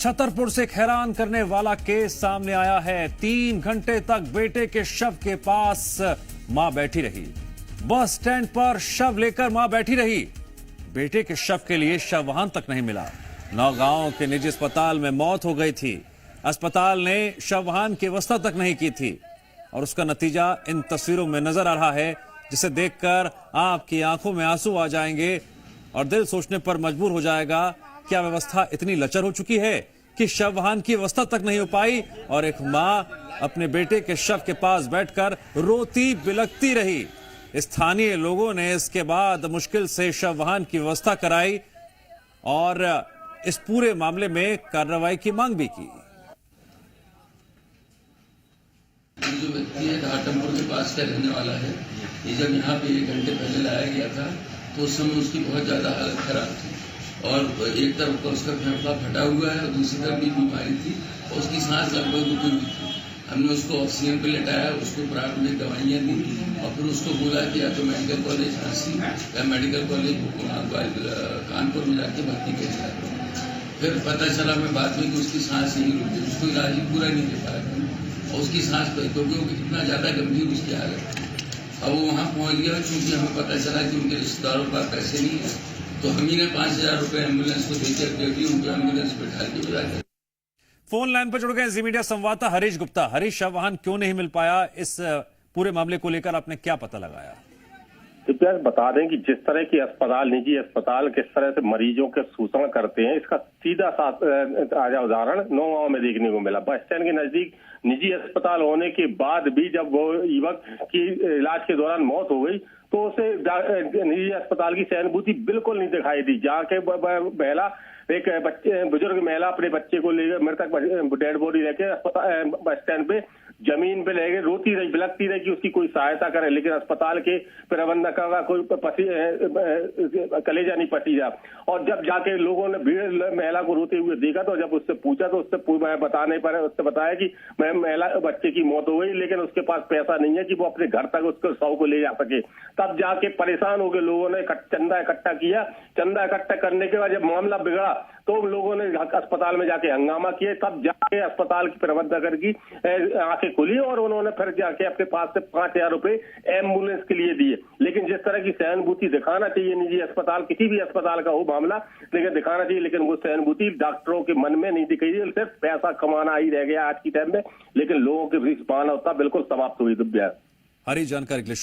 छतरपुर से हैरान करने वाला केस सामने आया है। 3 घंटे तक बेटे के शव के पास मां बैठी रही। बस स्टैंड पर शव लेकर मां बैठी रही। बेटे के शव के लिए शव वाहन तक नहीं मिला। नौगांव के निजी अस्पताल में मौत हो गई थी। अस्पताल ने शव वाहन की व्यवस्था तक नहीं की थी और उसका नतीजा इन तस्वीरों में नजर आ रहा है, जिसे देखकर आपकी आंखों में आंसू आ जाएंगे और दिल सोचने पर मजबूर हो जाएगा। क्या व्यवस्था इतनी लचर हो चुकी है कि शव वाहन की व्यवस्था तक नहीं हो पाई और एक मां अपने बेटे के शव के पास बैठकर रोती बिलखती रही। स्थानीय लोगों ने इसके बाद मुश्किल से शव वाहन की व्यवस्था कराई और इस पूरे मामले में कार्रवाई की मांग भी की। जो व्यक्ति है घाटमपुर के पास का रहने वाला है, ये जब यहाँ पे 1 घंटे पहले लाया गया था तो उस समय उसकी बहुत ज्यादा हालत खराब थी और एक तरफ का उसका फेफड़ा फटा हुआ है और दूसरी तरफ भी बीमारी थी और उसकी सांस लगभग रुकी हुई थी। हमने उसको ऑक्सीजन पे लेटाया, उसको प्राथमिक दवाइयाँ दी और फिर उसको बोला कि या तो मेडिकल कॉलेज झांसी या मेडिकल कॉलेज कानपुर में जाके भर्ती किया जाए। फिर पता चला मैं बाद में कि उसकी सांस नहीं रुकी, उसको इलाज पूरा नहीं दे पाया और उसकी सांस क्योंकि इतना ज्यादा गंभीर उसकी हालत थी। अब वो वहाँ पहुँच गया, चूंकि हमें पता चला कि उनके रिश्तेदारों के पास पैसे नहीं है तो हम ही ने 5,000 रुपए एम्बुलेंस को देकर उनको एम्बुलेंस बैठा के बुलाया। फोन लाइन पर जुड़ गए जी मीडिया संवाददाता हरीश गुप्ता। हरीश, शव वाहन क्यों नहीं मिल पाया, इस पूरे मामले को लेकर आपने क्या पता लगाया? कृपया बता दें कि जिस तरह की अस्पताल, निजी अस्पताल किस तरह से मरीजों के शोषण करते हैं, इसका सीधा ताजा उदाहरण नौगांव में देखने को मिला। बस स्टैंड के नजदीक निजी अस्पताल होने के बाद भी जब वो युवक की इलाज के दौरान मौत हो गई तो उसे निजी अस्पताल की सहानुभूति बिल्कुल नहीं दिखाई दी। जाके महिला, एक बुजुर्ग महिला अपने बच्चे को लेकर, मृतक डेड बॉडी लेके बस स्टैंड पे जमीन पे ले गए, रोती रही, बिलखती रही कि उसकी कोई सहायता करे, लेकिन अस्पताल के प्रबंधक का कोई कलेजा नहीं पसीजा। और जब जाके लोगों ने भीड़ महिला को रोते हुए देखा तो जब उससे पूछा तो उससे बताने पर उससे बताया कि मैं महिला बच्चे की मौत हो गई लेकिन उसके पास पैसा नहीं है कि वो अपने घर तक उसके शव को ले जा सके। तब जाके परेशान हो गए लोगों ने चंदा इकट्ठा किया। चंदा इकट्ठा करने के बाद जब मामला बिगड़ा तो लोगों ने अस्पताल में जाके हंगामा किए। तब जाके अस्पताल की प्रबंधक की आंखें खुली और उन्होंने फिर जाके अपने पास से 5,000 रुपए एम्बुलेंस के लिए दिए। लेकिन जिस तरह की सहानुभूति दिखाना चाहिए निजी अस्पताल, किसी भी अस्पताल का हो मामला, लेकिन दिखाना चाहिए, लेकिन वो सहानुभूति डॉक्टरों के मन में नहीं दिखाई। सिर्फ पैसा कमाना ही रह गया आज की टाइम में, लेकिन लोगों के बीच मानवता बिल्कुल समाप्त हुई। दुब्या हरी जानकारी के लिए